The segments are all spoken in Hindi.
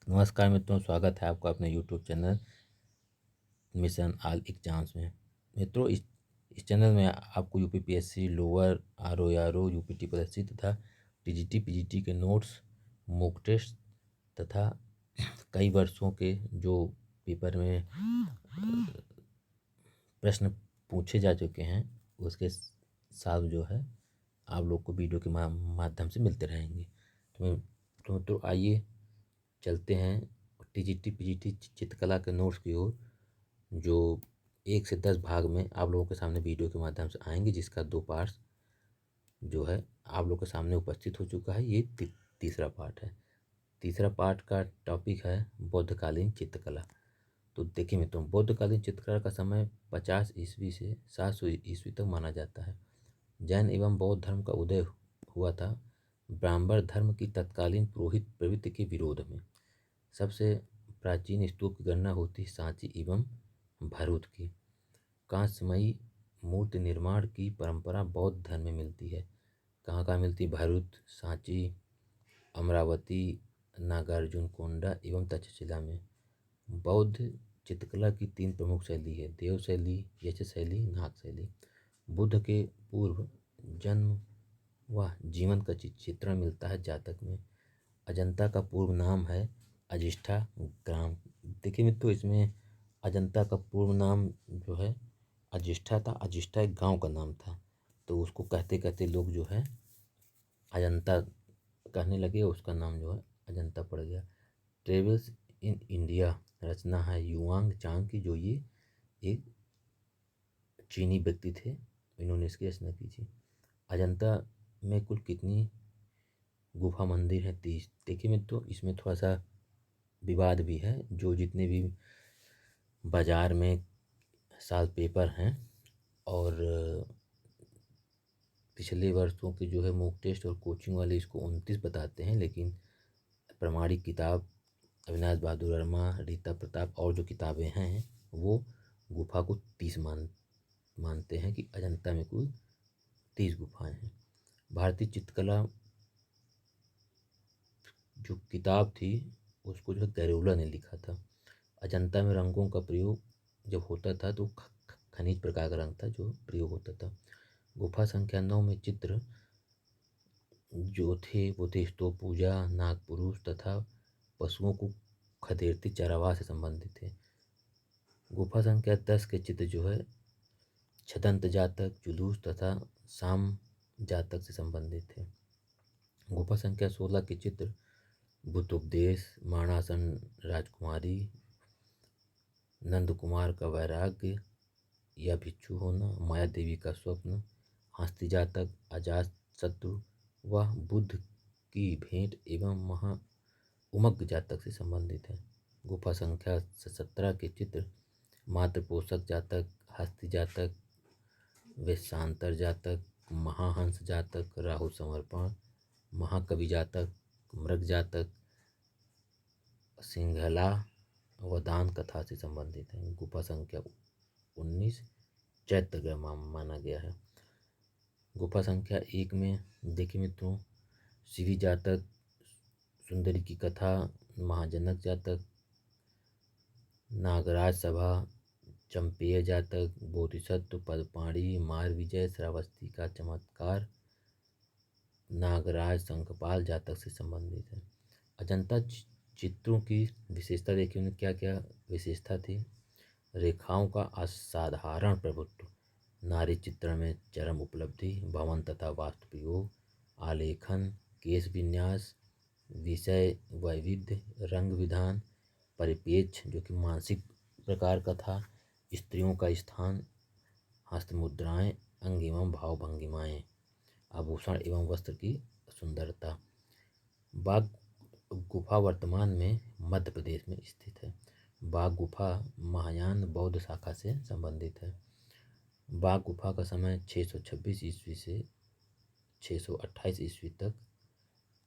नमस्कार मित्रों, स्वागत है आपका अपने YouTube channel mission all exams में। मित्रों, इस चैनल में आपको यूपीपीएससी, लोअर, आरओ यूपीटीपीएससी तथा टीजीटी पीजीटी के नोट्स, मॉक टेस्ट तथा कई वर्षों के जो पेपर में प्रश्न पूछे जा चुके हैं उसके साथ जो है आप लोग को वीडियो के माध्यम से मिलते रहेंगे। तो आइए चलते हैं टीजीटी पीजीटी चित्रकला के नोट्स की ओर, जो 1 से 10 भाग में आप लोगों के सामने वीडियो के माध्यम से आएंगे, जिसका 2 पार्ट्स जो है आप लोग के सामने उपस्थित हो चुका है। ये तीसरा पार्ट है। तीसरा पार्ट का टॉपिक है बौद्धकालीन चित्रकला। तो देखिए मित्रों, बौद्धकालीन चित्रकला का समय 50 ईस्वी से 700 ईस्वी तक माना जाता है। जैन एवं बौद्ध धर्म का उदय हुआ था ब्राह्मण धर्म की तत्कालीन पुरोहित प्रवृत्ति के विरोध में। सबसे प्राचीन स्तूप की गणना होती है सांची एवं भरूच की। कांस्यमयी मूर्ति निर्माण की परंपरा बौद्ध धर्म में मिलती है। कहाँ कहाँ मिलती है? भरूच, सांची, अमरावती, नागार्जुनकोंडा एवं तक्षशिला में। बौद्ध चित्रकला की 3 प्रमुख शैली है: देव शैली, यश शैली, नाग शैली। बुद्ध के पूर्व जन्म व जीवन का चित्रण मिलता है जातक में। अजंता का पूर्व नाम है अजिष्ठा ग्राम। देखिए मित्रों, इसमें अजंता का पूर्व नाम जो है अजिष्ठा था। अजिष्ठा एक गांव का नाम था, तो उसको कहते कहते लोग जो है अजंता कहने लगे, उसका नाम जो है अजंता पड़ गया। ट्रेवल्स इन इंडिया रचना है युआंग चांग की, जो ये एक चीनी व्यक्ति थे, इन्होंने इसकी रचना की थी। अजंता में कुल कितनी गुफा मंदिर है? 30। देखिए मित्रों, इसमें थोड़ा सा विवाद भी है। जो जितने भी बाज़ार में साल पेपर हैं और पिछले वर्षों के जो है मॉक टेस्ट और कोचिंग वाले इसको 29 बताते हैं, लेकिन प्रमाणिक किताब अविनाश बहादुर वर्मा, रीता प्रताप और जो किताबें हैं वो गुफा को 30 मानते हैं कि अजंता में कुल 30 गुफाएं हैं। भारतीय चित्रकला जो किताब थी उसको जो है गैरोला ने लिखा था। अजंता में रंगों का प्रयोग जब होता था तो खनिज प्रकार का रंग था जो प्रयोग होता था। गुफा संख्या 9 में चित्र जो थे वो थे स्तूप पूजा, नागपुरुष तथा पशुओं को खदेड़ते चरावाह से संबंधित थे। गुफा संख्या 10 के चित्र जो है छदंत जातक, जुलूस तथा साम जातक से संबंधित थे। गुफा संख्या 16 के चित्र बुद्धोपदेश, माणासन राजकुमारी, नंद कुमार का वैराग्य या भिक्षु होना, माया देवी का स्वप्न, हस्ती जातक, अजात शत्रु व बुद्ध की भेंट एवं महा उमग जातक से संबंधित है। गुफा संख्या 17 के चित्र मातृपोषक जातक, हस्ती जातक, वेशांतर जातक, महाहंस जातक, राहु समर्पण, महाकवि जातक, मृग जातक, सिंघला व दान कथा से संबंधित है। गुफा संख्या 19 चैत्र ग्रह माना गया है। गुफा संख्या 1 में देखिए मित्रों, श्री जातक, सुंदरी की कथा, महाजनक जातक, नागराज सभा, चंपेय जातक, बोधिसत्व पदपाणी, मार विजय, श्रावस्ती का चमत्कार, नागराज शंखपाल जातक से संबंधित है। अजंता चित्रों की विशेषता देखिए, उन्हें क्या क्या विशेषता थी। रेखाओं का असाधारण प्रभुत्व, नारी चित्रण में चरम उपलब्धि, भवन तथा वास्तु प्रयोग, आलेखन, केश विन्यास, विषय वैविध्य, रंग विधान, परिपेक्ष जो कि मानसिक प्रकार का था, स्त्रियों का स्थान, हस्तमुद्राएं, अंग एवं भाव भंगिमाएँ, आभूषण एवं वस्त्र की सुंदरता। बाघ गुफा वर्तमान में मध्य प्रदेश में स्थित है। बाघ गुफा महायान बौद्ध शाखा से संबंधित है। बाघ गुफा का समय 626 ईस्वी से 628 ईस्वी तक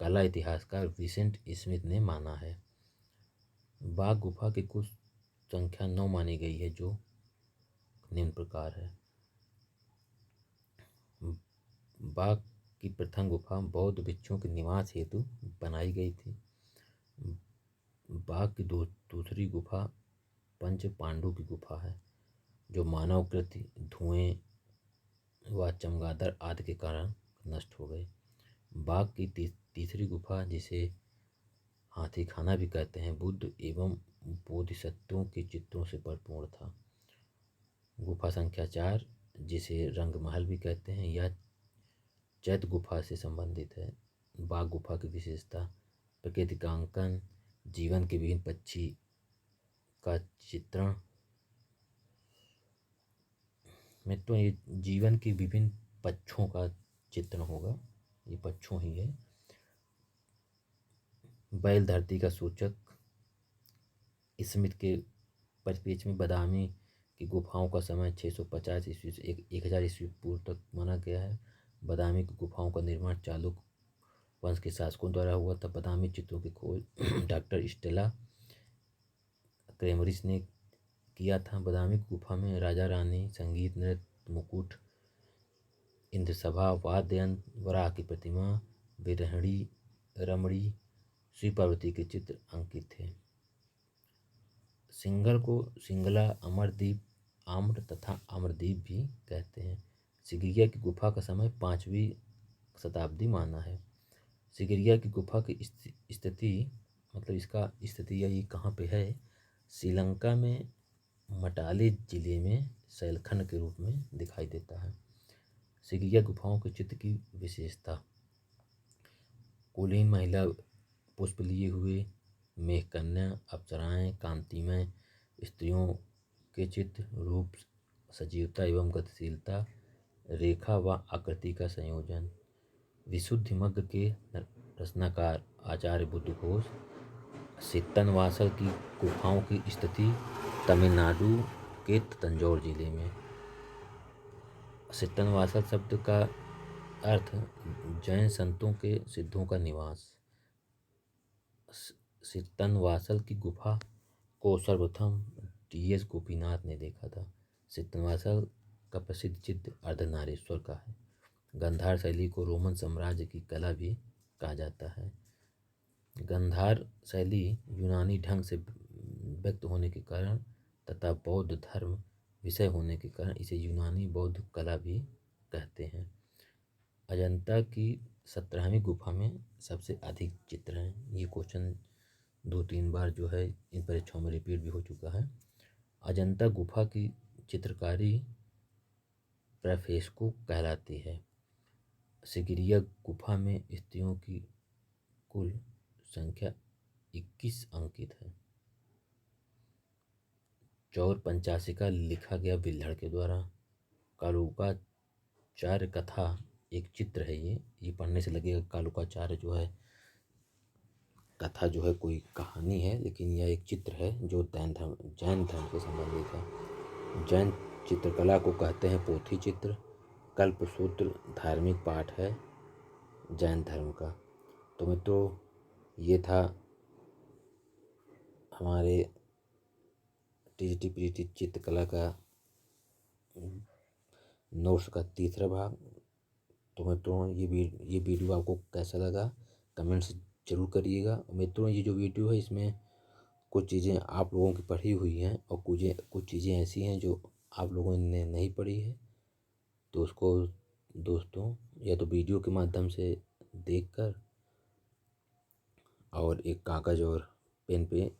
कला इतिहासकार विसेंट स्मिथ ने माना है। बाघ गुफा की कुल संख्या 9 मानी गई है, जो निम्न प्रकार है। बाघ की प्रथम गुफा बौद्ध भिक्षुओं के निवास हेतु बनाई गई थी। बाघ की दूसरी गुफा पंच पांडु की गुफा है, जो मानवकृत धुएं व चमगादड़ आदि के कारण नष्ट हो गई। बाघ की तीसरी गुफा, जिसे हाथी खाना भी कहते हैं, बुद्ध एवं बोधिसत्वों के चित्रों से भरपूर था। गुफा संख्या 4, जिसे रंग महल भी कहते हैं, यह चैत्य गुफा से संबंधित है। बाघ गुफा की विशेषता प्रकृतिकांकन, जीवन के विभिन्न पक्षी का चित्रण। मित्रों, ये जीवन के विभिन्न पक्षों का चित्रण होगा, ये पक्षों ही है। बैल धरती का सूचक। स्मिथ के परिप्रेक्ष्य में बादामी की गुफाओं का समय 650 ईस्वी से 1000 ईस्वी पूर्व तक माना गया है। बादामी की गुफाओं का निर्माण चालुक्य वंश के शासकों द्वारा हुआ था। बादामी चित्रों की खोज डॉक्टर स्टेला क्रेमरिस ने किया था। बादामी की गुफा में राजा रानी, संगीत, नृत्य, मुकुट, इंद्रसभा, वाद्य यंत्र, वराह की प्रतिमा, बिरहणी, रमणी, श्री पार्वती के चित्र अंकित थे। सिंगल को सिंगला, अमरदीप, आम्र तथा अमरदीप भी कहते हैं। सिगिरिया की गुफा का समय 5वीं शताब्दी माना है। सिगिरिया की गुफा की स्थिति, मतलब इसका स्थिति या ये कहाँ पे है, श्रीलंका में मटाले जिले में शैलखंड के रूप में दिखाई देता है। सिगिरिया गुफाओं के चित्र की विशेषता कुलीन महिला पुष्प लिए हुए, मेघकन्या, अप्सराएं, कांतिमय स्त्रियों के चित्र, रूप, सजीवता एवं गतिशीलता, रेखा व आकृति का संयोजन। विशुद्ध मग्ग के रचनाकार आचार्य बुद्धघोष। सित्तनवासल की गुफाओं की स्थिति तमिलनाडु के तंजौर जिले में। सित्तनवासल शब्द का अर्थ जैन संतों के सिद्धों का निवास। सित्तनवासल की गुफा को सर्वप्रथम टी.एस. गोपीनाथ ने देखा था। सित्तनवासल का प्रसिद्ध चित्र अर्धनारीश्वर का है। गंधार शैली को रोमन साम्राज्य की कला भी कहा जाता है। गंधार शैली यूनानी ढंग से व्यक्त होने के कारण तथा बौद्ध धर्म विषय होने के कारण इसे यूनानी बौद्ध कला भी कहते हैं। अजंता की 17वीं गुफा में सबसे अधिक चित्र हैं। ये क्वेश्चन 2-3 बार जो है इन परीक्षाओं में रिपीट भी हो चुका है। अजंता गुफा की चित्रकारी प्रेफेस्को कहलाती है। सिगिरिया गुफा में स्त्रियों की कुल संख्या 21 अंकित है। चौर पंचाशिका लिखा गया बिल्हड़ के द्वारा। कालुकाचार्य कथा एक चित्र है। ये पढ़ने से लगेगा कालुकाचार्य जो है कथा जो है कोई कहानी है, लेकिन यह एक चित्र है जो जैन धर्म से संबंधित है। जैन चित्रकला को कहते हैं पोथी चित्र। कल्पसूत्र धार्मिक पाठ है जैन धर्म का। तो मित्रों, ये था हमारे टीजीटी पीजीटी चित्रकला का नोट्स का तीसरा भाग। तो मित्रों, ये वीडियो आपको कैसा लगा कमेंट्स जरूर करिएगा। मित्रों, ये जो वीडियो है इसमें कुछ चीज़ें आप लोगों की पढ़ी हुई हैं और कुछ चीज़ें ऐसी हैं जो आप लोगों ने नहीं पढ़ी है। तो उसको दोस्तों या तो वीडियो के माध्यम से देखकर और एक कागज़ और पेन पे